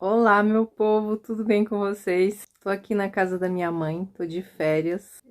Olá, meu povo, tudo bem com vocês? Tô aqui na casa da minha mãe, tô de férias.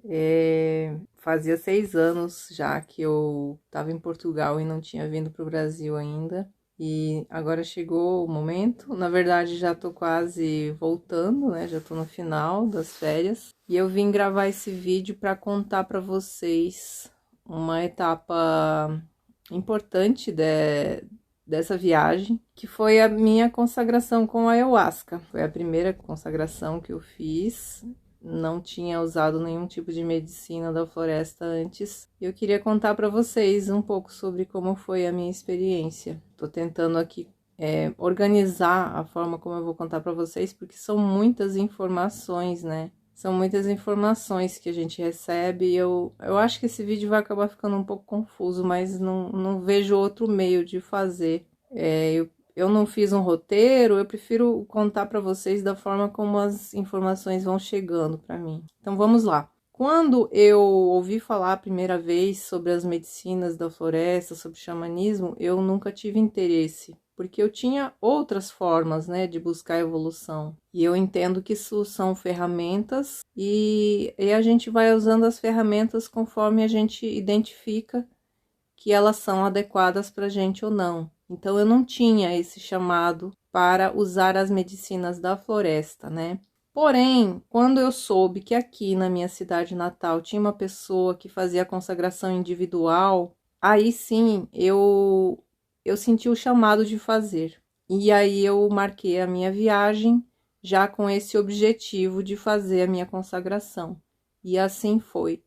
Fazia 6 anos já que eu tava em Portugal e não tinha vindo pro Brasil ainda. E agora chegou o momento. Na verdade, já tô quase voltando, né? Já tô no final das férias. E eu vim gravar esse vídeo para contar para vocês uma etapa importante dessa viagem, que foi a minha consagração com a ayahuasca. Foi a primeira consagração que eu fiz. Não tinha usado nenhum tipo de medicina da floresta antes. Eu queria contar para vocês um pouco sobre como foi a minha experiência. Tô tentando aqui organizar a forma como eu vou contar para vocês, porque são muitas informações, né? São muitas informações que a gente recebe e eu acho que esse vídeo vai acabar ficando um pouco confuso, mas não vejo outro meio de fazer. Eu não fiz um roteiro, eu prefiro contar para vocês da forma como as informações vão chegando para mim. Então vamos lá. Quando eu ouvi falar a primeira vez sobre as medicinas da floresta, sobre xamanismo, eu nunca tive interesse, porque eu tinha outras formas, né, de buscar evolução. E eu entendo que isso são ferramentas e a gente vai usando as ferramentas conforme a gente identifica que elas são adequadas para a gente ou não. Então eu não tinha esse chamado para usar as medicinas da floresta, né? Porém, quando eu soube que aqui na minha cidade natal tinha uma pessoa que fazia a consagração individual, aí sim eu senti o chamado de fazer. E aí eu marquei a minha viagem já com esse objetivo de fazer a minha consagração. E assim foi.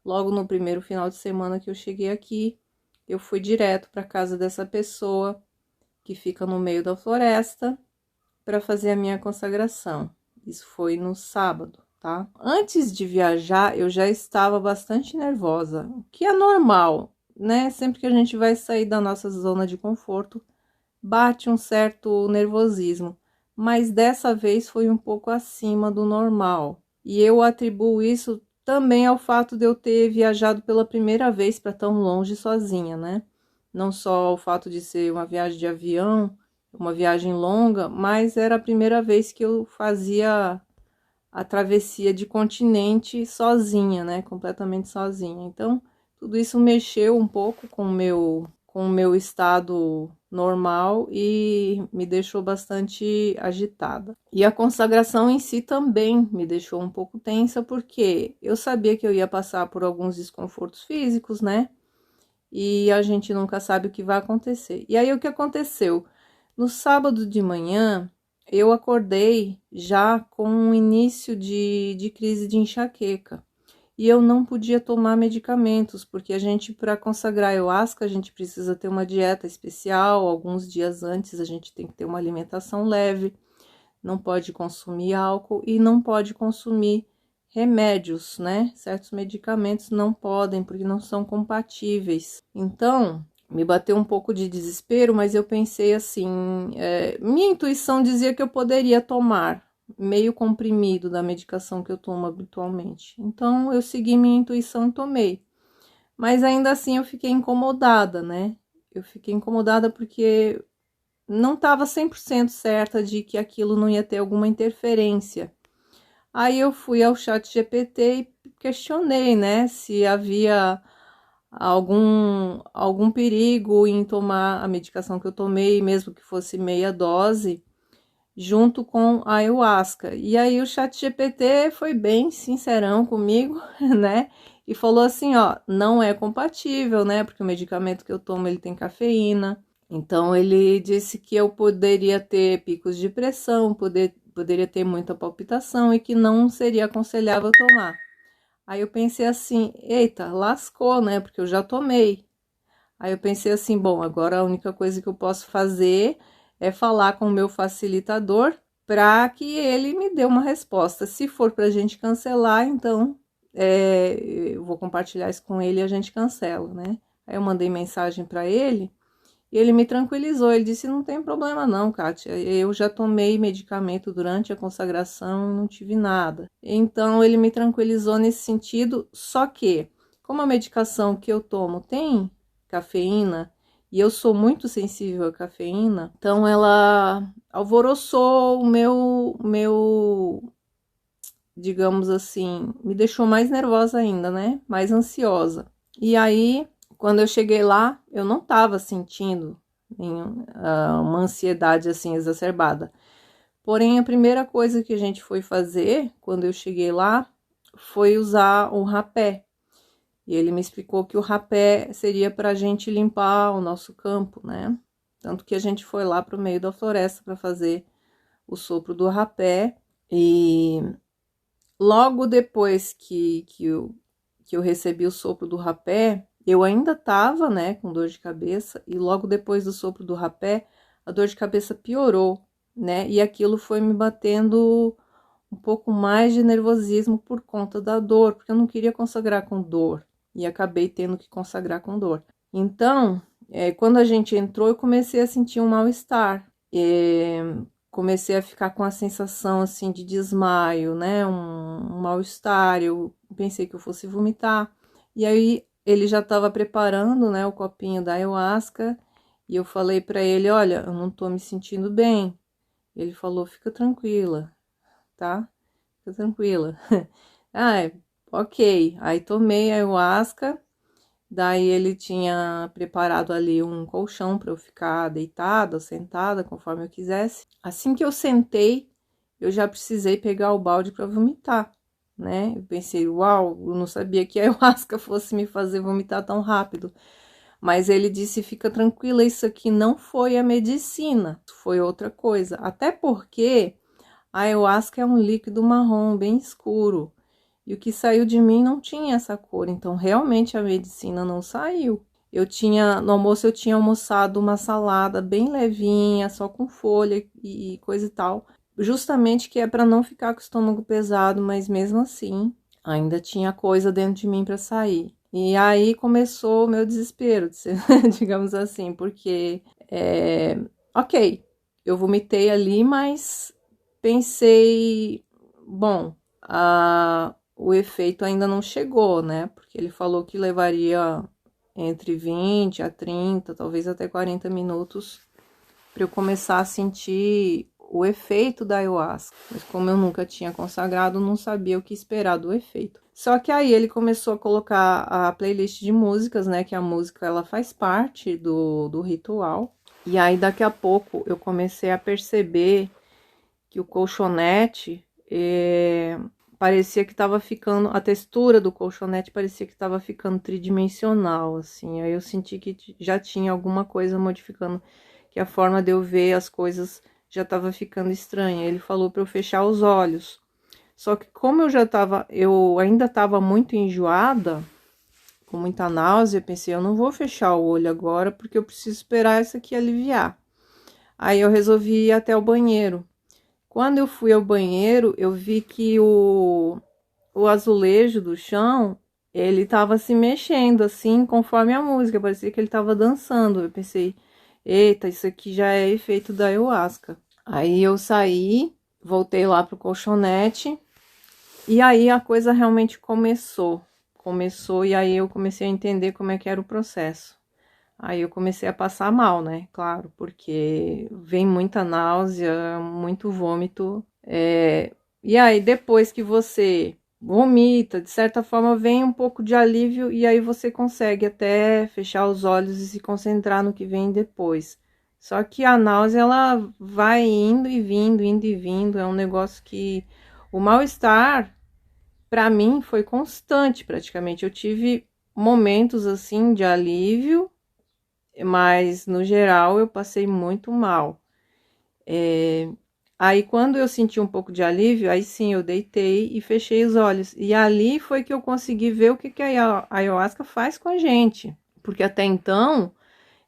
Logo no primeiro final de semana que eu cheguei aqui, eu fui direto para casa dessa pessoa que fica no meio da floresta para fazer a minha consagração. Isso foi no sábado, tá? Antes de viajar, eu já estava bastante nervosa, o que é normal, né? Sempre que a gente vai sair da nossa zona de conforto, bate um certo nervosismo, mas dessa vez foi um pouco acima do normal. E eu atribuo isso também ao fato de eu ter viajado pela primeira vez para tão longe sozinha, né? Não só o fato de ser uma viagem de avião, uma viagem longa, mas era a primeira vez que eu fazia a travessia de continente sozinha, né? Completamente sozinha. Então, tudo isso mexeu um pouco com o meu estado normal e me deixou bastante agitada. E a consagração em si também me deixou um pouco tensa, porque eu sabia que eu ia passar por alguns desconfortos físicos, né? E a gente nunca sabe o que vai acontecer. E aí, o que aconteceu? No sábado de manhã, eu acordei já com um início de crise de enxaqueca. E eu não podia tomar medicamentos, porque a gente, para consagrar ayahuasca, a gente precisa ter uma dieta especial. Alguns dias antes, a gente tem que ter uma alimentação leve, não pode consumir álcool e não pode consumir remédios, né? Certos medicamentos não podem, porque não são compatíveis. Então, me bateu um pouco de desespero, mas eu pensei assim, minha intuição dizia que eu poderia tomar meio comprimido da medicação que eu tomo habitualmente. Então, eu segui minha intuição e tomei. Mas ainda assim eu fiquei incomodada, né? Eu fiquei incomodada porque não estava 100% certa de que aquilo não ia ter alguma interferência. Aí eu fui ao chat GPT e questionei, né, se havia algum perigo em tomar a medicação que eu tomei, mesmo que fosse meia dose, junto com a ayahuasca. E aí o chat GPT foi bem sincerão comigo, né, e falou assim, ó, não é compatível, né, porque o medicamento que eu tomo, ele tem cafeína. Então, ele disse que eu poderia ter picos de pressão, poderia ter muita palpitação e que não seria aconselhável tomar. Aí eu pensei assim, eita, lascou, né? Porque eu já tomei. Aí eu pensei assim, bom, agora a única coisa que eu posso fazer é falar com o meu facilitador para que ele me dê uma resposta. Se for para a gente cancelar, então eu vou compartilhar isso com ele e a gente cancela, né? Aí eu mandei mensagem para ele. E ele me tranquilizou, ele disse, não tem problema não, Kátia, eu já tomei medicamento durante a consagração, não tive nada. Então, ele me tranquilizou nesse sentido, só que, como a medicação que eu tomo tem cafeína, e eu sou muito sensível à cafeína, então ela alvoroçou o meu, digamos assim, me deixou mais nervosa ainda, né? Mais ansiosa. E aí, quando eu cheguei lá, eu não tava sentindo uma ansiedade assim exacerbada. Porém, a primeira coisa que a gente foi fazer, quando eu cheguei lá, foi usar o rapé. E ele me explicou que o rapé seria para a gente limpar o nosso campo, né? Tanto que a gente foi lá para o meio da floresta para fazer o sopro do rapé. E logo depois que eu recebi o sopro do rapé, eu ainda tava, né, com dor de cabeça. E logo depois do sopro do rapé, a dor de cabeça piorou, né? E aquilo foi me batendo um pouco mais de nervosismo por conta da dor, porque eu não queria consagrar com dor. E acabei tendo que consagrar com dor. Então, quando a gente entrou, eu comecei a sentir um mal-estar. Comecei a ficar com a sensação, assim, de desmaio, né? Um mal-estar. Eu pensei que eu fosse vomitar. E aí, ele já estava preparando, né, o copinho da ayahuasca. E eu falei para ele, olha, eu não tô me sentindo bem. Ele falou, fica tranquila, tá? Fica tranquila. Ah, ok. Aí tomei a ayahuasca, daí ele tinha preparado ali um colchão para eu ficar deitada, sentada, conforme eu quisesse. Assim que eu sentei, eu já precisei pegar o balde para vomitar, né? Eu pensei, uau, eu não sabia que a ayahuasca fosse me fazer vomitar tão rápido. Mas ele disse, fica tranquila, isso aqui não foi a medicina, foi outra coisa. Até porque a ayahuasca é um líquido marrom bem escuro. E o que saiu de mim não tinha essa cor, então realmente a medicina não saiu. No almoço eu tinha almoçado uma salada bem levinha, só com folha e coisa e tal, justamente que é para não ficar com o estômago pesado, mas mesmo assim ainda tinha coisa dentro de mim para sair. E aí começou o meu desespero, digamos assim, porque ok, eu vomitei ali, mas pensei, bom, o efeito ainda não chegou, né? Porque ele falou que levaria entre 20 a 30, talvez até 40 minutos para eu começar a sentir o efeito da ayahuasca. Mas como eu nunca tinha consagrado, não sabia o que esperar do efeito. Só que aí ele começou a colocar a playlist de músicas, né? Que a música ela faz parte do ritual. E aí daqui a pouco eu comecei a perceber que o colchonete parecia que estava ficando, a textura do colchonete parecia que estava ficando tridimensional, assim. Aí eu senti que já tinha alguma coisa modificando, que a forma de eu ver as coisas já estava ficando estranha. Ele falou para eu fechar os olhos. Só que como eu ainda estava muito enjoada, com muita náusea, eu pensei, eu não vou fechar o olho agora porque eu preciso esperar isso aqui aliviar. Aí eu resolvi ir até o banheiro. Quando eu fui ao banheiro, eu vi que o azulejo do chão, ele estava se mexendo assim, conforme a música, parecia que ele estava dançando. Eu pensei, eita, isso aqui já é efeito da ayahuasca. Aí eu saí, voltei lá pro colchonete, e aí a coisa realmente começou. Começou, e aí eu comecei a entender como é que era o processo. Aí eu comecei a passar mal, né? Claro, porque vem muita náusea, muito vômito. E aí, depois que você vomita, de certa forma, vem um pouco de alívio e aí você consegue até fechar os olhos e se concentrar no que vem depois. Só que a náusea, ela vai indo e vindo, indo e vindo. É um negócio que o mal-estar, para mim, foi constante praticamente. Eu tive momentos assim de alívio, mas no geral eu passei muito mal. Aí quando eu senti um pouco de alívio, aí sim eu deitei e fechei os olhos. E ali foi que eu consegui ver o que a ayahuasca faz com a gente. Porque até então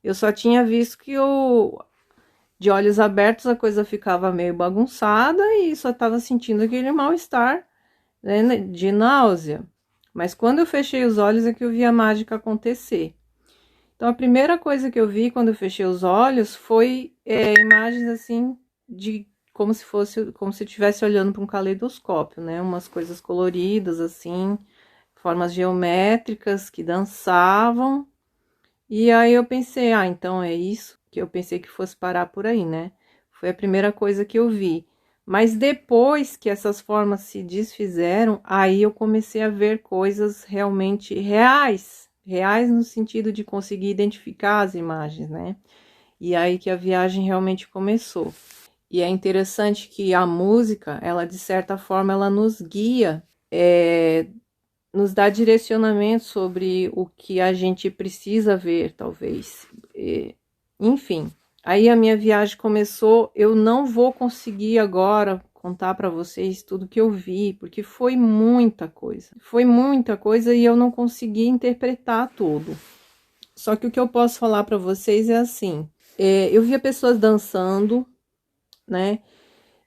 eu só tinha visto que de olhos abertos a coisa ficava meio bagunçada e só estava sentindo aquele mal-estar, né, de náusea. Mas quando eu fechei os olhos é que eu vi a mágica acontecer. Então, a primeira coisa que eu vi quando eu fechei os olhos foi imagens assim de como se eu estivesse olhando para um caleidoscópio, né? Umas coisas coloridas assim, formas geométricas que dançavam E aí eu pensei, ah, então é isso, que eu pensei que fosse parar por aí, né? Foi a primeira coisa que eu vi. Mas depois que essas formas se desfizeram, aí eu comecei a ver coisas realmente reais, reais no sentido de conseguir identificar as imagens, né? E aí que a viagem realmente começou. E é interessante que a música, ela de certa forma, ela nos guia, nos dá direcionamento sobre o que a gente precisa ver, talvez. Enfim, aí a minha viagem começou. Eu não vou conseguir agora contar para vocês tudo que eu vi, porque foi muita coisa. Foi muita coisa e eu não consegui interpretar tudo. Só que o que eu posso falar para vocês é assim: eu via pessoas dançando, né?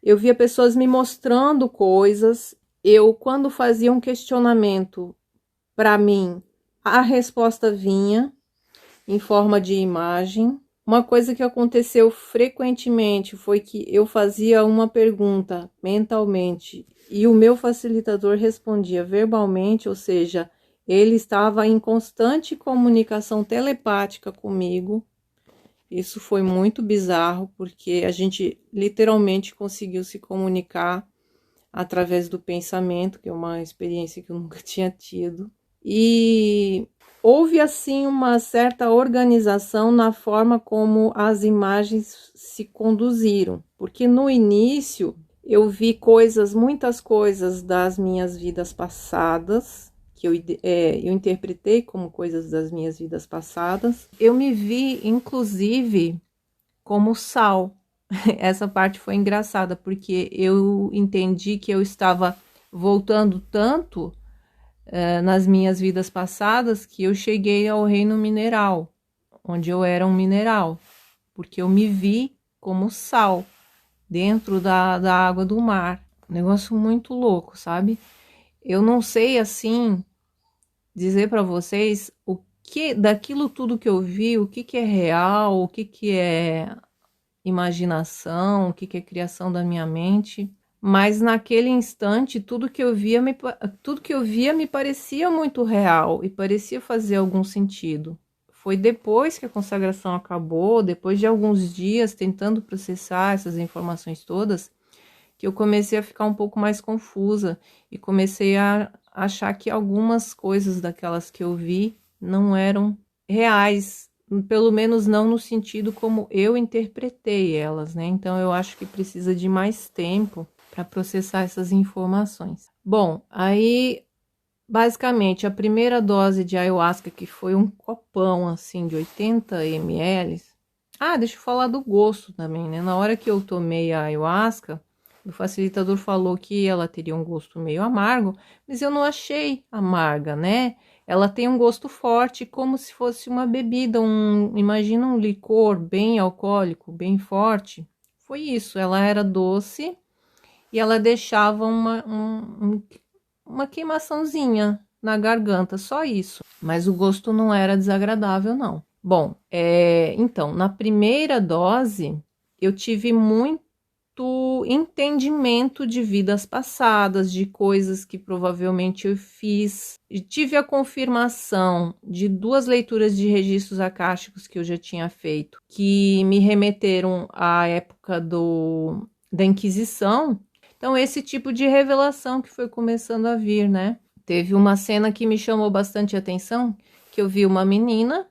Eu via pessoas me mostrando coisas. Eu, quando fazia um questionamento para mim, a resposta vinha em forma de imagem. Uma coisa que aconteceu frequentemente foi que eu fazia uma pergunta mentalmente e o meu facilitador respondia verbalmente, ou seja, ele estava em constante comunicação telepática comigo. Isso foi muito bizarro, porque a gente literalmente conseguiu se comunicar através do pensamento, que é uma experiência que eu nunca tinha tido. E houve, assim, uma certa organização na forma como as imagens se conduziram, porque no início eu vi coisas, muitas coisas das minhas vidas passadas, que eu interpretei como coisas das minhas vidas passadas. Eu me vi, inclusive, como sal. Essa parte foi engraçada, porque eu entendi que eu estava voltando tanto nas minhas vidas passadas que eu cheguei ao reino mineral, onde eu era um mineral, porque eu me vi como sal dentro da água do mar. Um negócio muito louco, sabe? Eu não sei, assim, dizer para vocês o que, daquilo tudo que eu vi, o que que é real, o que que é imaginação, o que que é criação da minha mente. Mas naquele instante, tudo que eu via me parecia muito real e parecia fazer algum sentido. Foi depois que a consagração acabou, depois de alguns dias tentando processar essas informações todas, que eu comecei a ficar um pouco mais confusa e comecei a achar que algumas coisas daquelas que eu vi não eram reais, pelo menos não no sentido como eu interpretei elas, né? Então eu acho que precisa de mais tempo para processar essas informações. Bom, aí basicamente a primeira dose de ayahuasca, que foi um copão assim de 80 ml. Ah, deixa eu falar do gosto também, né? Na hora que eu tomei a ayahuasca, o facilitador falou que ela teria um gosto meio amargo, mas eu não achei amarga, né? Ela tem um gosto forte, como se fosse uma bebida, imagina um licor bem alcoólico, bem forte. Foi isso, ela era doce e ela deixava uma queimaçãozinha na garganta, só isso. Mas o gosto não era desagradável, não. Bom, então, na primeira dose, eu tive muito entendimento de vidas passadas, de coisas que provavelmente eu fiz. E tive a confirmação de 2 leituras de registros akáshicos que eu já tinha feito, que me remeteram à época da Inquisição. Então, esse tipo de revelação que foi começando a vir, né? Teve uma cena que me chamou bastante atenção, que eu vi uma menina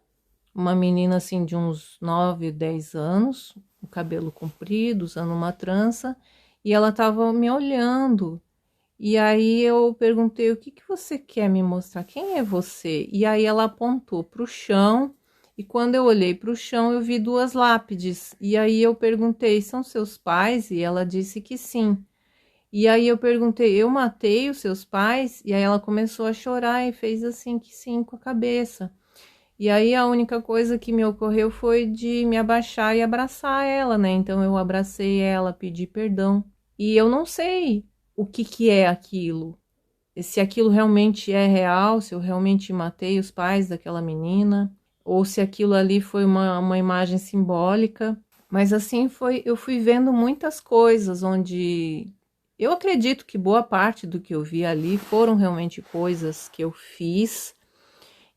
assim de uns 9, 10 anos, o cabelo comprido, usando uma trança, e ela estava me olhando. E aí eu perguntei: o que que você quer me mostrar? Quem é você? E aí ela apontou para o chão, e quando eu olhei para o chão, eu vi 2 lápides. E aí eu perguntei: são seus pais? E ela disse que sim. E aí eu perguntei: eu matei os seus pais? E aí ela começou a chorar e fez assim que sim com a cabeça. E aí a única coisa que me ocorreu foi de me abaixar e abraçar ela, né? Então eu abracei ela, pedi perdão. E eu não sei o que que é aquilo. Se aquilo realmente é real, se eu realmente matei os pais daquela menina, ou se aquilo ali foi uma imagem simbólica. Mas assim foi, eu fui vendo muitas coisas onde eu acredito que boa parte do que eu vi ali foram realmente coisas que eu fiz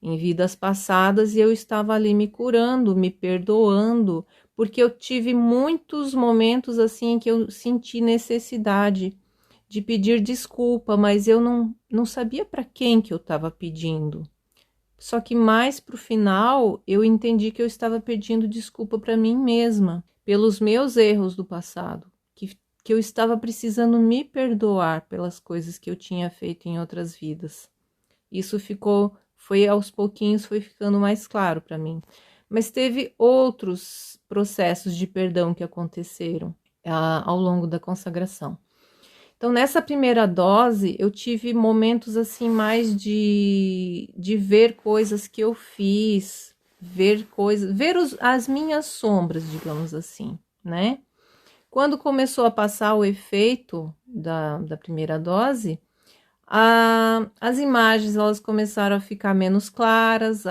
em vidas passadas, e eu estava ali me curando, me perdoando, porque eu tive muitos momentos assim que eu senti necessidade de pedir desculpa, mas eu não sabia para quem que eu estava pedindo. Só que mais pro final eu entendi que eu estava pedindo desculpa para mim mesma, pelos meus erros do passado, que eu estava precisando me perdoar pelas coisas que eu tinha feito em outras vidas. Isso foi aos pouquinhos, foi ficando mais claro para mim. Mas teve outros processos de perdão que aconteceram ao longo da consagração. Então, nessa primeira dose, eu tive momentos assim mais de ver coisas que eu fiz, ver coisas, as minhas sombras, digamos assim, né? Quando começou a passar o efeito da primeira dose, as imagens elas começaram a ficar menos claras,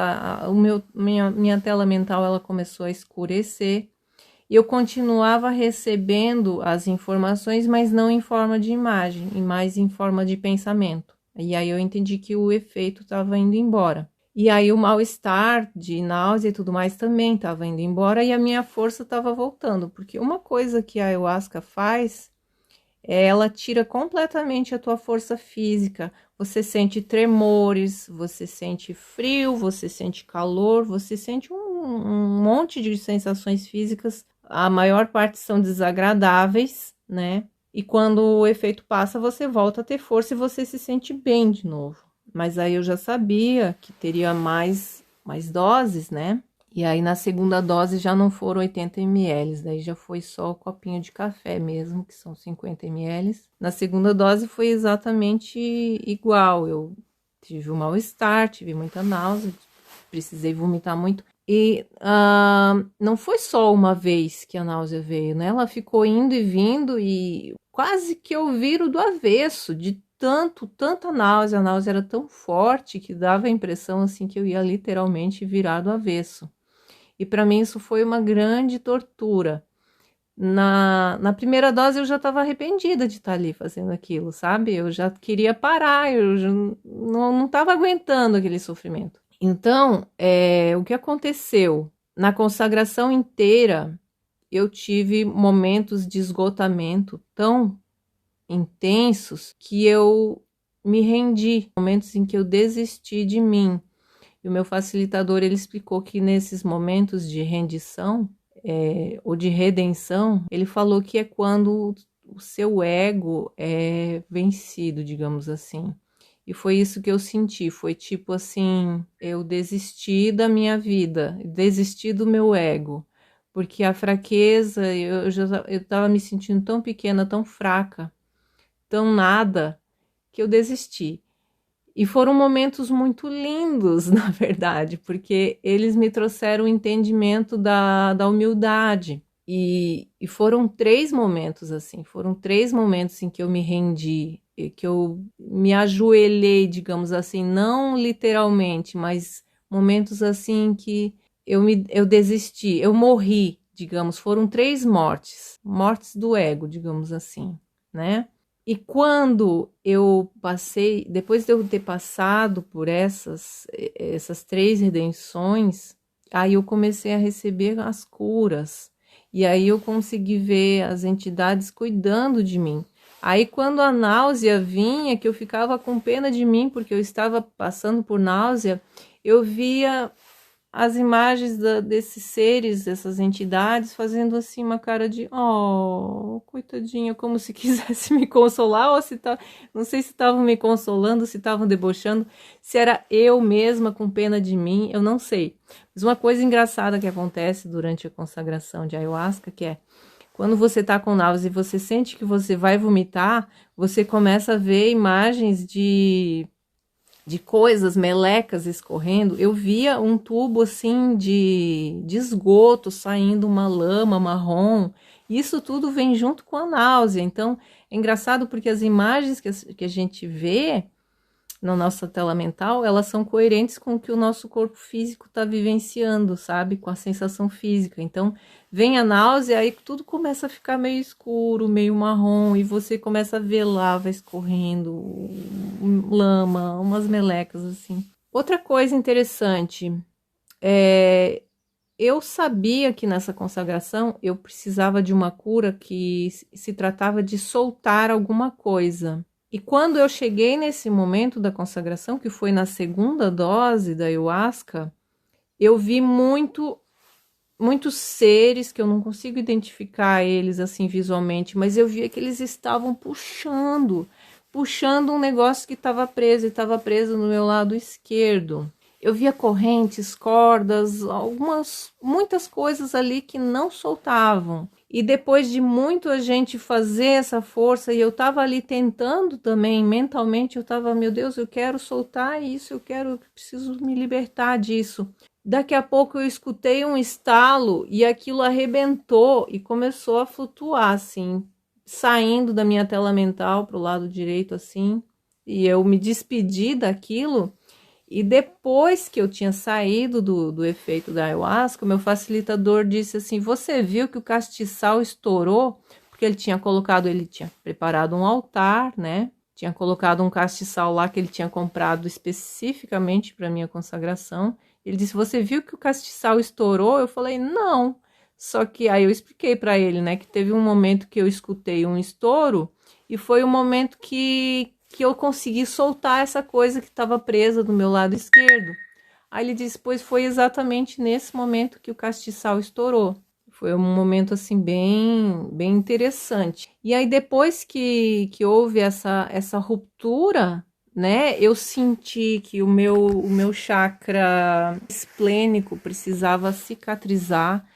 minha tela mental ela começou a escurecer. E eu continuava recebendo as informações, mas não em forma de imagem, e mais em forma de pensamento. E aí eu entendi que o efeito estava indo embora. E aí o mal-estar de náusea e tudo mais também estava indo embora e a minha força estava voltando. Porque uma coisa que a ayahuasca faz é ela tira completamente a tua força física. Você sente tremores, você sente frio, você sente calor, você sente um monte de sensações físicas. A maior parte são desagradáveis, né? E quando o efeito passa, você volta a ter força e você se sente bem de novo. Mas aí eu já sabia que teria mais doses, né? E aí na segunda dose já não foram 80 ml, daí já foi só o copinho de café mesmo, que são 50 ml. Na segunda dose foi exatamente igual, eu tive um mal-estar, tive muita náusea, precisei vomitar muito. E não foi só uma vez que a náusea veio, né? Ela ficou indo e vindo e quase que eu viro do avesso, de tanta náusea. A náusea era tão forte que dava a impressão assim que eu ia literalmente virar do avesso. E para mim isso foi uma grande tortura. Na primeira dose eu já estava arrependida de estar ali fazendo aquilo, sabe? Eu já queria parar, eu já não estava aguentando aquele sofrimento. Então, o que aconteceu? Na consagração inteira, eu tive momentos de esgotamento tão intensos que eu me rendi, momentos em que eu desisti de mim. E o meu facilitador, ele explicou que nesses momentos de rendição, ou de redenção, ele falou que é quando o seu ego é vencido, digamos assim. E foi isso que eu senti, foi tipo assim, eu desisti da minha vida, desisti do meu ego, porque a fraqueza, eu tava me sentindo tão pequena, tão fraca, tão nada, que eu desisti. E foram momentos muito lindos, na verdade, porque eles me trouxeram o entendimento da humildade. E foram 3 momentos assim, foram 3 momentos em que eu me rendi, que eu me ajoelhei, digamos assim, não literalmente, mas momentos assim que eu desisti, eu morri, digamos, foram 3 mortes do ego, digamos assim, né? E quando eu passei, depois de eu ter passado por essas 3 redenções, aí eu comecei a receber as curas. E aí eu consegui ver as entidades cuidando de mim. Aí quando a náusea vinha, que eu ficava com pena de mim, porque eu estava passando por náusea, eu via as imagens desses seres, dessas entidades, fazendo assim uma cara de oh, coitadinha, como se quisesse me consolar, ou se tá, não sei se estavam me consolando, se estavam debochando, se era eu mesma com pena de mim, eu não sei. Mas uma coisa engraçada que acontece durante a consagração de ayahuasca, que é quando você tá com náusea e você sente que você vai vomitar, você começa a ver imagens de coisas, melecas escorrendo. Eu via um tubo assim de esgoto saindo, uma lama marrom. Isso tudo vem junto com a náusea. Então é engraçado porque as imagens que a gente vê na nossa tela mental, elas são coerentes com o que o nosso corpo físico está vivenciando, sabe? Com a sensação física. Então, vem a náusea, aí tudo começa a ficar meio escuro, meio marrom, e você começa a ver lava escorrendo, lama, umas melecas assim. Outra coisa interessante, é, eu sabia que nessa consagração eu precisava de uma cura que se tratava de soltar alguma coisa. E quando eu cheguei nesse momento da consagração, que foi na segunda dose da ayahuasca, eu vi muitos seres que eu não consigo identificar eles assim visualmente, mas eu via que eles estavam puxando um negócio que estava preso e estava preso no meu lado esquerdo. Eu via correntes, cordas, muitas coisas ali que não soltavam. E depois de muito a gente fazer essa força, e eu estava ali tentando também, mentalmente, eu estava, meu Deus, eu quero soltar isso, preciso me libertar disso. Daqui a pouco eu escutei um estalo e aquilo arrebentou e começou a flutuar, assim, saindo da minha tela mental para o lado direito, assim. E eu me despedi daquilo. E depois que eu tinha saído do efeito da ayahuasca, o meu facilitador disse assim: você viu que o castiçal estourou? Porque ele tinha preparado um altar, né? Tinha colocado um castiçal lá que ele tinha comprado especificamente para minha consagração. Ele disse: você viu que o castiçal estourou? Eu falei: não. Só que aí eu expliquei para ele, né, que teve um momento que eu escutei um estouro e foi o momento que eu consegui soltar essa coisa que estava presa do meu lado esquerdo. Aí ele disse: pois foi exatamente nesse momento que o castiçal estourou. Foi um momento assim bem interessante. E aí depois que houve essa ruptura, né, eu senti que o meu chakra esplênico precisava cicatrizar.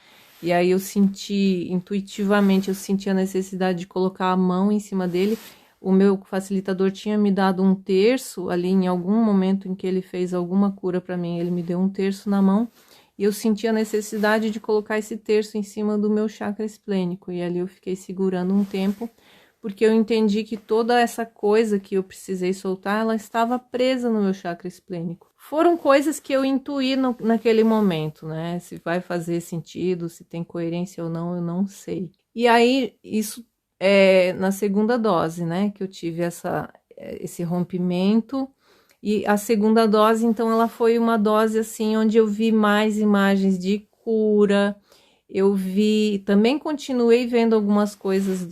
E aí eu senti, intuitivamente, eu senti a necessidade de colocar a mão em cima dele. O meu facilitador tinha me dado um terço ali em algum momento em que ele fez alguma cura para mim. Ele me deu um terço na mão e eu senti a necessidade de colocar esse terço em cima do meu chakra esplênico. E ali eu fiquei segurando um tempo, porque eu entendi que toda essa coisa que eu precisei soltar, ela estava presa no meu chakra esplênico. Foram coisas que eu intuí naquele momento, né? Se vai fazer sentido, se tem coerência ou não, eu não sei. E aí, isso é na segunda dose, né? Que eu tive esse rompimento. E a segunda dose, então, ela foi uma dose, assim, onde eu vi mais imagens de cura. Eu vi, também continuei vendo algumas coisas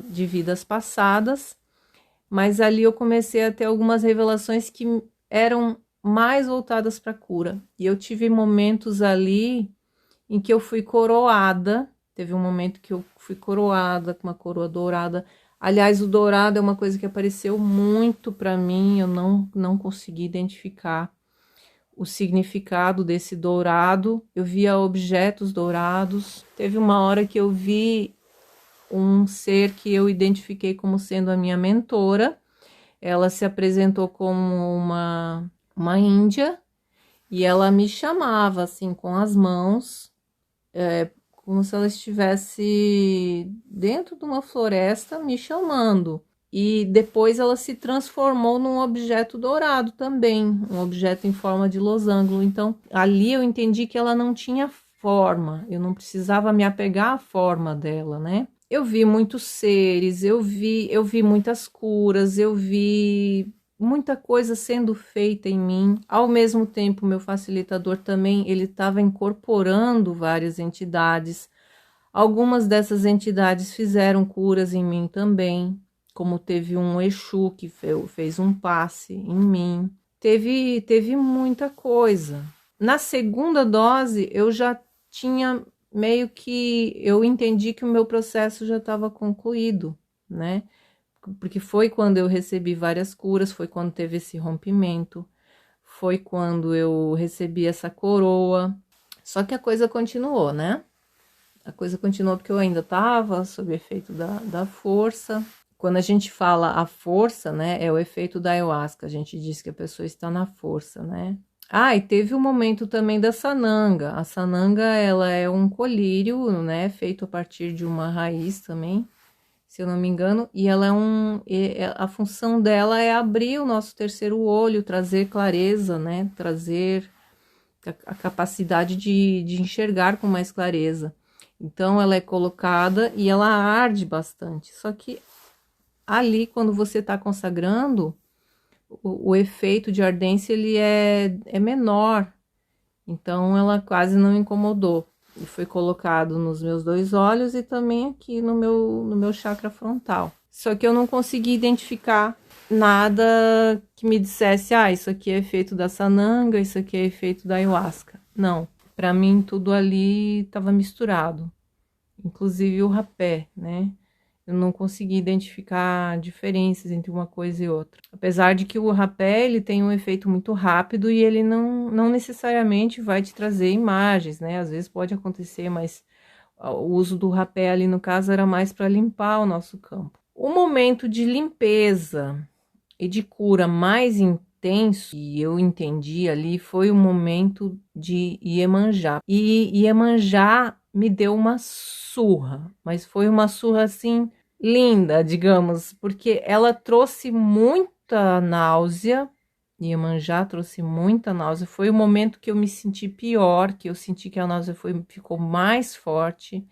de vidas passadas, mas ali eu comecei a ter algumas revelações que eram mais voltadas para cura. E eu tive momentos ali em que eu fui coroada. Teve um momento que eu fui coroada com uma coroa dourada. Aliás, o dourado é uma coisa que apareceu muito para mim, eu não consegui identificar o significado desse dourado. Eu via objetos dourados. Teve uma hora que eu vi um ser que eu identifiquei como sendo a minha mentora. Ela se apresentou como uma índia e ela me chamava assim com as mãos, como se ela estivesse dentro de uma floresta me chamando. E depois ela se transformou num objeto dourado também, um objeto em forma de losango. Então, ali eu entendi que ela não tinha forma, eu não precisava me apegar à forma dela, né? Eu vi muitos seres, eu vi muitas curas, eu vi muita coisa sendo feita em mim. Ao mesmo tempo, meu facilitador também, ele estava incorporando várias entidades. Algumas dessas entidades fizeram curas em mim também, como teve um Exu que fez um passe em mim. Teve muita coisa. Na segunda dose, eu já tinha meio que, eu entendi que o meu processo já estava concluído, né? Porque foi quando eu recebi várias curas, foi quando teve esse rompimento, foi quando eu recebi essa coroa. Só que a coisa continuou, né? A coisa continuou porque eu ainda estava sob efeito da força. Quando a gente fala a força, né, é o efeito da ayahuasca. A gente diz que a pessoa está na força, né? Ah, e teve o momento também da sananga. A sananga, ela é um colírio, né, feito a partir de uma raiz também, se eu não me engano, e ela a função dela é abrir o nosso terceiro olho, trazer clareza, né, trazer a capacidade de enxergar com mais clareza. Então, ela é colocada e ela arde bastante. Só que ali, quando você está consagrando, o efeito de ardência ele é menor, então ela quase não incomodou. E foi colocado nos meus 2 olhos e também aqui no meu chakra frontal. Só que eu não consegui identificar nada que me dissesse, isso aqui é efeito da sananga, isso aqui é efeito da ayahuasca. Não, para mim tudo ali estava misturado, inclusive o rapé, né? Eu não consegui identificar diferenças entre uma coisa e outra. Apesar de que o rapé, ele tem um efeito muito rápido e ele não necessariamente vai te trazer imagens, né? Às vezes pode acontecer, mas o uso do rapé ali no caso era mais para limpar o nosso campo. O momento de limpeza e de cura mais intenso que eu entendi ali foi o momento de Iemanjá. E Iemanjá me deu uma surra, mas foi uma surra assim linda, digamos, porque ela trouxe muita náusea. Iemanjá trouxe muita náusea. Foi o momento que eu me senti pior, que eu senti que a náusea ficou mais forte.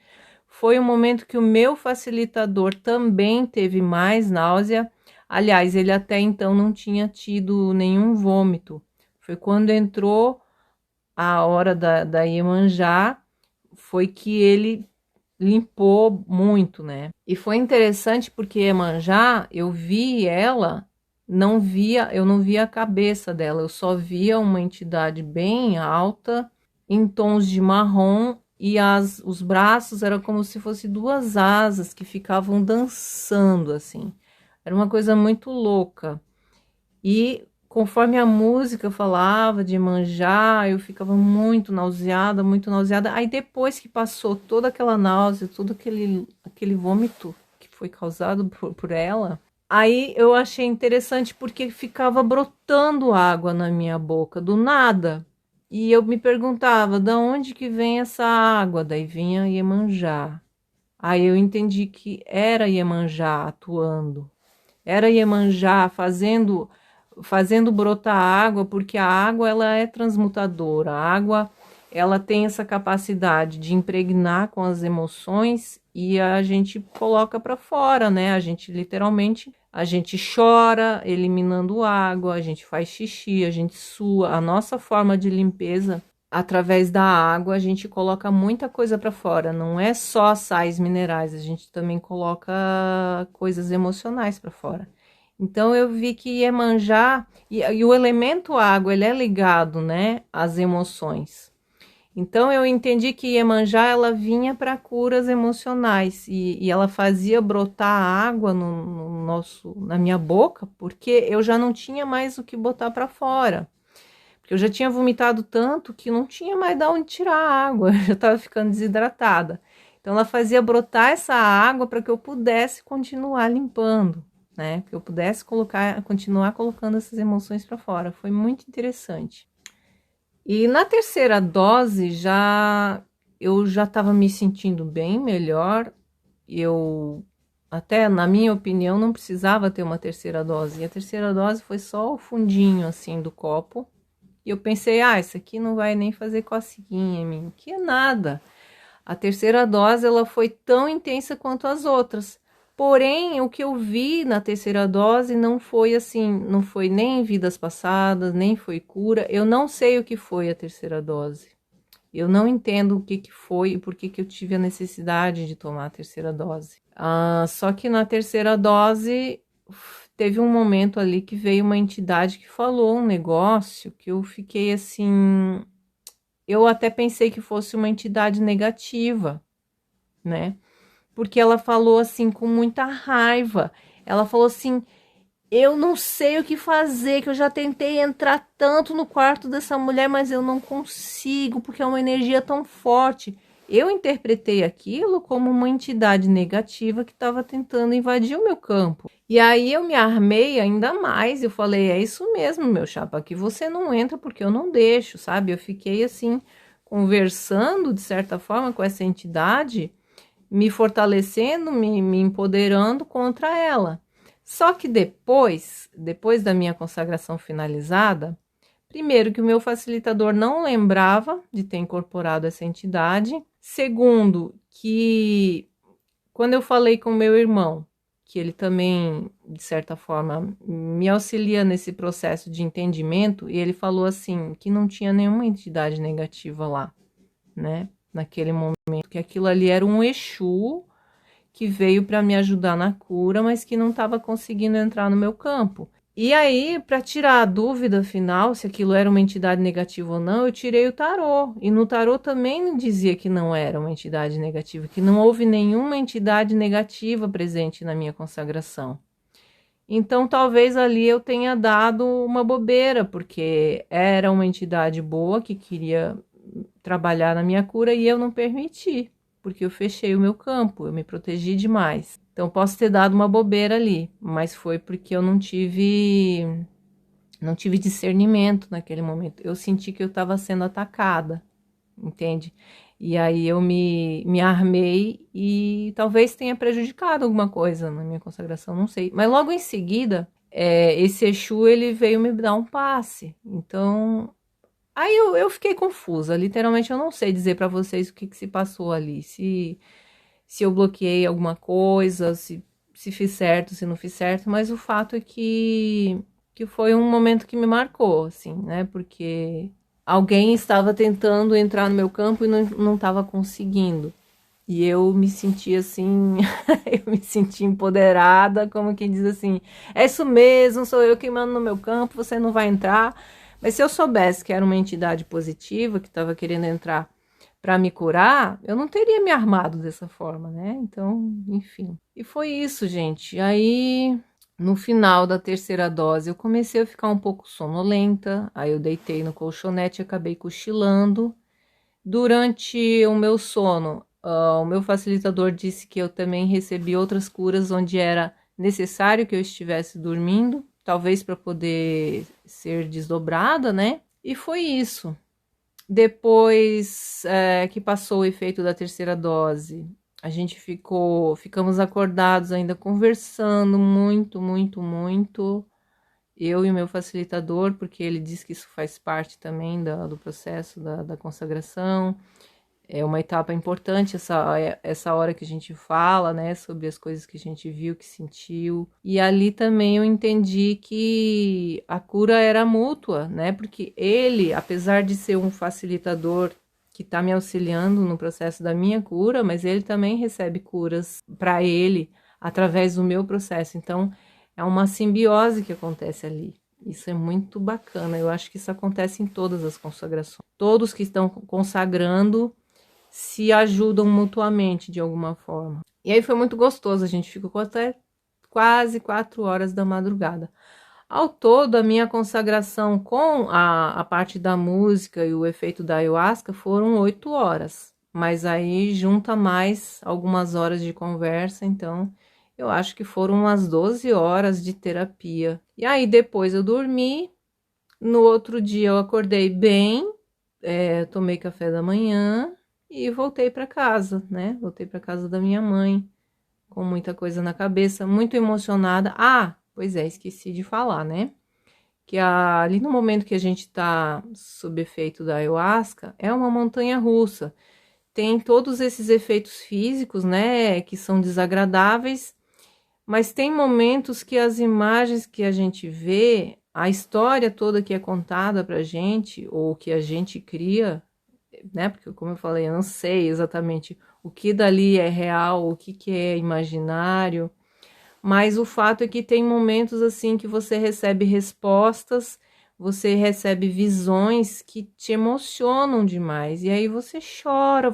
Foi o momento que o meu facilitador também teve mais náusea. Aliás, ele até então não tinha tido nenhum vômito. Foi quando entrou a hora da Iemanjá, foi que ele limpou muito, né? E foi interessante porque Iemanjá, eu vi ela, eu não via a cabeça dela, eu só via uma entidade bem alta, em tons de marrom, e os braços eram como se fossem 2 asas que ficavam dançando, assim. Era uma coisa muito louca. E conforme a música falava de Iemanjá, eu ficava muito nauseada, muito nauseada. Aí depois que passou toda aquela náusea, todo aquele vômito que foi causado por ela, aí eu achei interessante porque ficava brotando água na minha boca, do nada. E eu me perguntava, de onde que vem essa água? Daí vinha Iemanjá. Aí eu entendi que era Iemanjá atuando. Era Iemanjá fazendo brotar água, porque a água ela é transmutadora. A água ela tem essa capacidade de impregnar com as emoções e a gente coloca para fora, né? A gente literalmente, a gente chora eliminando água, a gente faz xixi, a gente sua. A nossa forma de limpeza através da água, a gente coloca muita coisa para fora, não é só sais minerais, a gente também coloca coisas emocionais para fora. Então eu vi que Iemanjá e o elemento água, ele é ligado, né, às emoções. Então eu entendi que Iemanjá ela vinha para curas emocionais e ela fazia brotar água na minha boca, porque eu já não tinha mais o que botar para fora. Porque eu já tinha vomitado tanto que não tinha mais de onde tirar a água, eu já estava ficando desidratada. Então ela fazia brotar essa água para que eu pudesse continuar limpando, né? Que eu pudesse continuar colocando essas emoções para fora. Foi muito interessante. E na terceira dose eu já estava me sentindo bem melhor. Eu até, na minha opinião, não precisava ter uma terceira dose. E a terceira dose foi só o fundinho assim do copo. E eu pensei, isso aqui não vai nem fazer coceguinha em mim. Que nada. A terceira dose ela foi tão intensa quanto as outras. Porém, o que eu vi na terceira dose não foi assim, não foi nem vidas passadas, nem foi cura. Eu não sei o que foi a terceira dose. Eu não entendo o que foi e por que eu tive a necessidade de tomar a terceira dose. Só que na terceira dose teve um momento ali que veio uma entidade que falou um negócio que eu fiquei assim. Eu até pensei que fosse uma entidade negativa, né? Porque ela falou assim com muita raiva. Ela falou assim: eu não sei o que fazer, que eu já tentei entrar tanto no quarto dessa mulher, mas eu não consigo, porque é uma energia tão forte. Eu interpretei aquilo como uma entidade negativa que estava tentando invadir o meu campo. E aí eu me armei ainda mais, eu falei, é isso mesmo, meu chapa, aqui você não entra porque eu não deixo, sabe? Eu fiquei assim, conversando de certa forma com essa entidade, me fortalecendo, me empoderando contra ela. Só que depois da minha consagração finalizada, primeiro que o meu facilitador não lembrava de ter incorporado essa entidade. Segundo, que quando eu falei com meu irmão que ele também, de certa forma, me auxilia nesse processo de entendimento, e ele falou assim, que não tinha nenhuma entidade negativa lá, né? Naquele momento, que aquilo ali era um Exu que veio para me ajudar na cura, mas que não estava conseguindo entrar no meu campo. E aí, para tirar a dúvida final, se aquilo era uma entidade negativa ou não, eu tirei o tarô. E no tarô também dizia que não era uma entidade negativa, que não houve nenhuma entidade negativa presente na minha consagração. Então, talvez ali eu tenha dado uma bobeira, porque era uma entidade boa que queria trabalhar na minha cura e eu não permiti, porque eu fechei o meu campo, eu me protegi demais. Então, posso ter dado uma bobeira ali, mas foi porque eu não tive discernimento naquele momento. Eu senti que eu estava sendo atacada, entende? E aí eu me armei e talvez tenha prejudicado alguma coisa na minha consagração, não sei. Mas logo em seguida, esse Exu, ele veio me dar um passe. Então, aí eu fiquei confusa. Literalmente, eu não sei dizer para vocês o que se passou ali. Se eu bloqueei alguma coisa, se fiz certo, se não fiz certo. Mas o fato é que foi um momento que me marcou, assim, né? Porque alguém estava tentando entrar no meu campo e não estava conseguindo. E eu me senti assim, eu me senti empoderada, como quem diz assim, é isso mesmo, sou eu que mando no meu campo, você não vai entrar. Mas se eu soubesse que era uma entidade positiva, que estava querendo entrar para me curar, eu não teria me armado dessa forma, né? Então, enfim. E foi isso, gente. Aí, no final da terceira dose, eu comecei a ficar um pouco sonolenta. Aí eu deitei no colchonete e acabei cochilando. Durante o meu sono, o meu facilitador disse que eu também recebi outras curas onde era necessário que eu estivesse dormindo, talvez para poder ser desdobrada, né? E foi isso. Depois que passou o efeito da terceira dose, a gente ficamos acordados ainda conversando muito, muito, muito. Eu e o meu facilitador, porque ele diz que isso faz parte também do processo da consagração. É uma etapa importante essa hora que a gente fala, né, sobre as coisas que a gente viu, que sentiu. E ali também eu entendi que a cura era mútua, né, porque ele, apesar de ser um facilitador que está me auxiliando no processo da minha cura, mas ele também recebe curas para ele através do meu processo. Então, é uma simbiose que acontece ali. Isso é muito bacana. Eu acho que isso acontece em todas as consagrações. Todos que estão consagrando se ajudam mutuamente de alguma forma. E aí foi muito gostoso, a gente ficou até quase 4 horas da madrugada. Ao todo, a minha consagração com a parte da música e o efeito da ayahuasca foram 8 horas. Mas aí junta mais algumas horas de conversa, então eu acho que foram umas 12 horas de terapia. E aí depois eu dormi, no outro dia eu acordei bem, tomei café da manhã, e voltei para casa, né? Voltei para casa da minha mãe, com muita coisa na cabeça, muito emocionada. Ah, pois é, esqueci de falar, né? Que ali no momento que a gente tá sob efeito da ayahuasca, é uma montanha russa. Tem todos esses efeitos físicos, né? Que são desagradáveis, mas tem momentos que as imagens que a gente vê, a história toda que é contada pra gente, ou que a gente cria, né? Porque, como eu falei, eu não sei exatamente o que dali é real, o que é imaginário, mas o fato é que tem momentos assim que você recebe respostas, você recebe visões que te emocionam demais, e aí você chora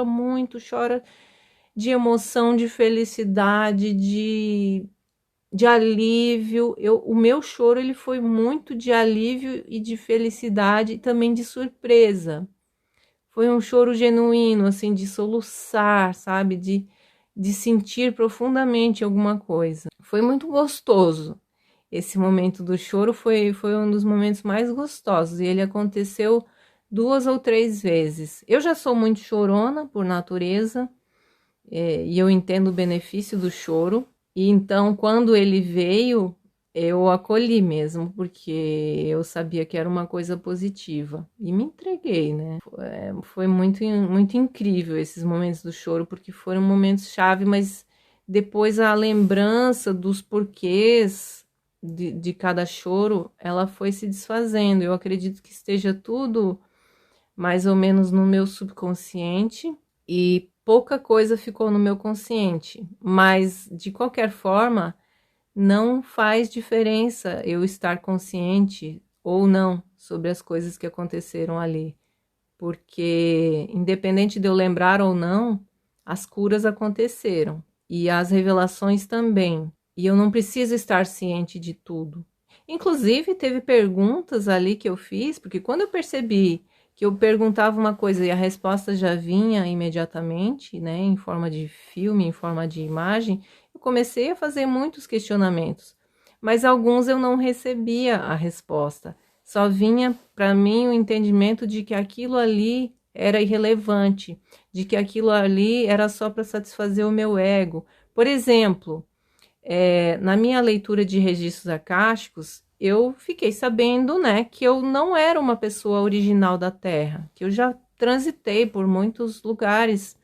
muito, chora de emoção, de felicidade, de alívio. O meu choro ele foi muito de alívio e de felicidade, e também de surpresa. Foi um choro genuíno, assim, de soluçar, sabe? De sentir profundamente alguma coisa. Foi muito gostoso. Esse momento do choro foi um dos momentos mais gostosos. E ele aconteceu 2 ou 3 vezes. Eu já sou muito chorona por natureza, e eu entendo o benefício do choro. E então, quando ele veio, eu acolhi mesmo, porque eu sabia que era uma coisa positiva. E me entreguei, né? Foi muito, muito incrível esses momentos do choro, porque foram momentos chave, mas Depois a lembrança dos porquês de cada choro, ela foi se desfazendo. Eu acredito que esteja tudo mais ou menos no meu subconsciente e pouca coisa ficou no meu consciente. Mas, de qualquer forma, não faz diferença eu estar consciente ou não sobre as coisas que aconteceram ali. Porque, independente de eu lembrar ou não, as curas aconteceram e as revelações também. E eu não preciso estar ciente de tudo. Inclusive, teve perguntas ali que eu fiz, porque quando eu percebi que eu perguntava uma coisa e a resposta já vinha imediatamente, né, em forma de filme, em forma de imagem, eu comecei a fazer muitos questionamentos. Mas alguns eu não recebia a resposta. Só vinha para mim o entendimento de que aquilo ali era irrelevante, de que aquilo ali era só para satisfazer o meu ego. Por exemplo, na minha leitura de registros acásticos, eu fiquei sabendo, né, que eu não era uma pessoa original da Terra, que eu já transitei por muitos lugares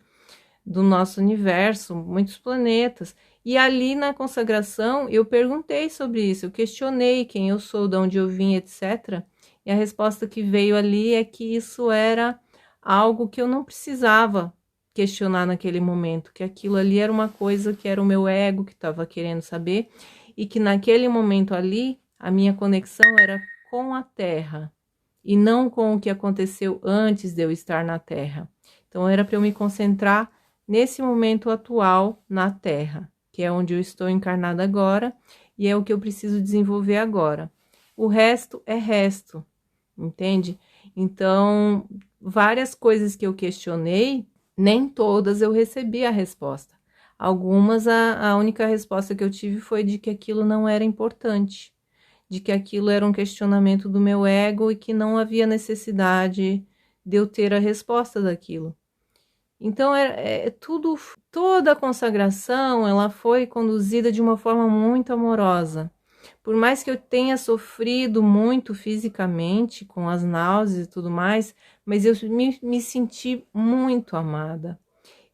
do nosso universo, muitos planetas. E ali na consagração eu perguntei sobre isso, eu questionei quem eu sou, de onde eu vim, etc. E a resposta que veio ali é que isso era algo que eu não precisava questionar naquele momento, que aquilo ali era uma coisa que era o meu ego que estava querendo saber e que naquele momento ali a minha conexão era com a Terra e não com o que aconteceu antes de eu estar na Terra. Então era para eu me concentrar nesse momento atual na Terra, que é onde eu estou encarnada agora e é o que eu preciso desenvolver agora. O resto é resto, entende? Então, várias coisas que eu questionei, nem todas eu recebi a resposta. Algumas, a única resposta que eu tive foi de que aquilo não era importante, de que aquilo era um questionamento do meu ego e que não havia necessidade de eu ter a resposta daquilo. Então, toda a consagração, ela foi conduzida de uma forma muito amorosa. Por mais que eu tenha sofrido muito fisicamente, com as náuseas e tudo mais, mas eu me senti muito amada.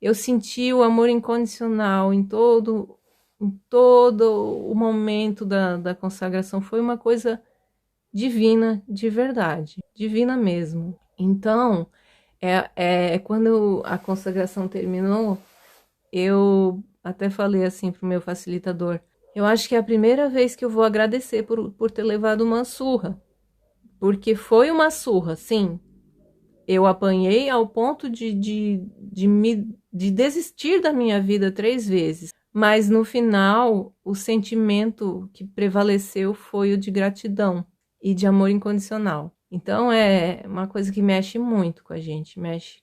Eu senti o amor incondicional em todo o momento da consagração. Foi uma coisa divina, de verdade, divina mesmo. Então, quando a consagração terminou, eu até falei assim pro meu facilitador, eu acho que é a primeira vez que eu vou agradecer por ter levado uma surra, porque foi uma surra, sim. Eu apanhei ao ponto de desistir da minha vida 3 vezes, mas no final o sentimento que prevaleceu foi o de gratidão e de amor incondicional. Então é uma coisa que mexe muito com a gente, mexe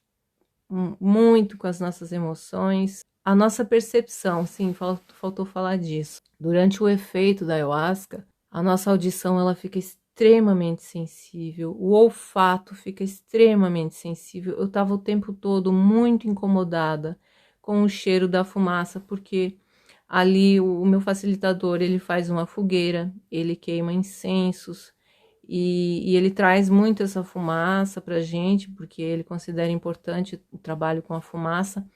muito com as nossas emoções, a nossa percepção, sim, faltou falar disso. Durante o efeito da ayahuasca, a nossa audição ela fica extremamente sensível, o olfato fica extremamente sensível. Eu estava o tempo todo muito incomodada com o cheiro da fumaça, porque ali o meu facilitador ele faz uma fogueira, ele queima incensos, e ele traz muito essa fumaça para a gente, porque ele considera importante o trabalho com a fumaça.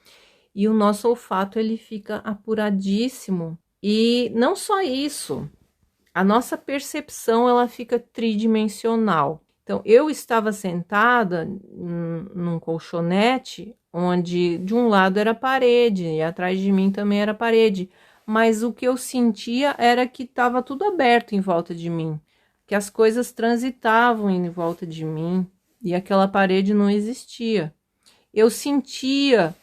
E o nosso olfato ele fica apuradíssimo. E não só isso, a nossa percepção ela fica tridimensional. Então, eu estava sentada num colchonete, onde de um lado era parede e atrás de mim também era parede. Mas o que eu sentia era que estava tudo aberto em volta de mim, que as coisas transitavam em volta de mim e aquela parede não existia. Eu sentia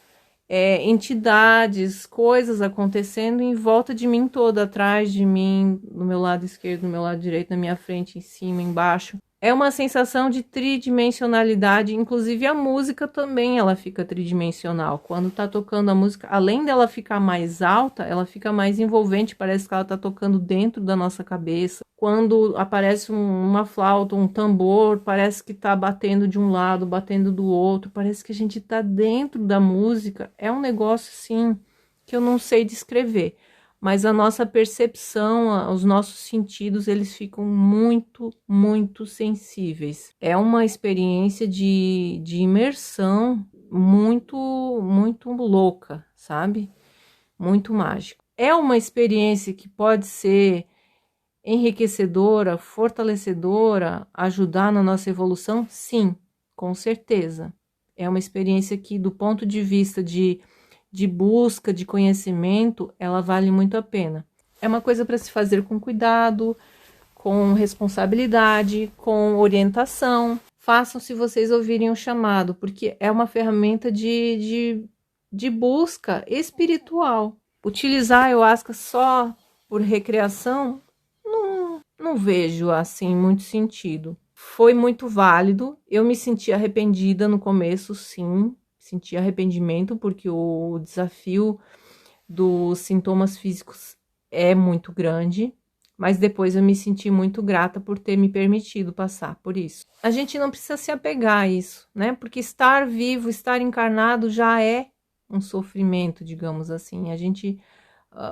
entidades, coisas acontecendo em volta de mim toda, atrás de mim, no meu lado esquerdo, no meu lado direito, na minha frente, em cima, embaixo. É uma sensação de tridimensionalidade, inclusive a música também ela fica tridimensional. Quando tá tocando a música, além dela ficar mais alta, ela fica mais envolvente, parece que ela tá tocando dentro da nossa cabeça. Quando aparece uma flauta, um tambor, parece que tá batendo de um lado, batendo do outro, parece que a gente tá dentro da música. É um negócio, sim, que eu não sei descrever. Mas a nossa percepção, os nossos sentidos, eles ficam muito, muito sensíveis. É uma experiência de imersão muito, muito louca, sabe? muito mágico. É uma experiência que pode ser enriquecedora, fortalecedora, ajudar na nossa evolução? Sim, com certeza. É uma experiência que, do ponto de vista de busca, de conhecimento, ela vale muito a pena. É uma coisa para se fazer com cuidado, com responsabilidade, com orientação. Façam se vocês ouvirem o chamado, porque é uma ferramenta de busca espiritual. Utilizar a ayahuasca só por recreação, não vejo assim muito sentido. Foi muito válido. Eu me senti arrependida no começo, sim. Senti arrependimento, porque o desafio dos sintomas físicos é muito grande. Mas depois eu me senti muito grata por ter me permitido passar por isso. A gente não precisa se apegar a isso, né? Porque estar vivo, estar encarnado já é um sofrimento, digamos assim.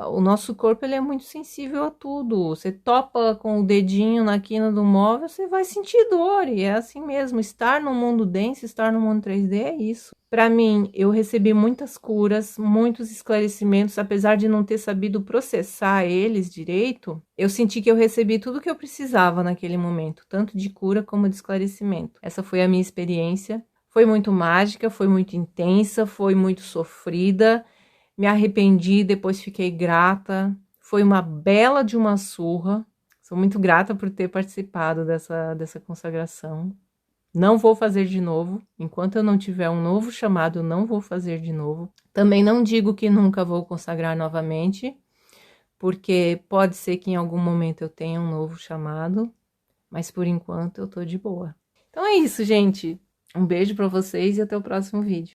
O nosso corpo ele é muito sensível a tudo. Você topa com o dedinho na quina do móvel, você vai sentir dor. E é assim mesmo. Estar no mundo denso, estar no mundo 3D é isso. Para mim, eu recebi muitas curas, muitos esclarecimentos, apesar de não ter sabido processar eles direito. Eu senti que eu recebi tudo que eu precisava naquele momento, tanto de cura como de esclarecimento. Essa foi a minha experiência. Foi muito mágica, foi muito intensa, foi muito sofrida. Me arrependi, depois fiquei grata. Foi uma bela de uma surra. Sou muito grata por ter participado dessa consagração. Não vou fazer de novo. Enquanto eu não tiver um novo chamado, eu não vou fazer de novo. Também não digo que nunca vou consagrar novamente, porque pode ser que em algum momento eu tenha um novo chamado, mas por enquanto eu tô de boa. Então é isso, gente. Um beijo para vocês e até o próximo vídeo.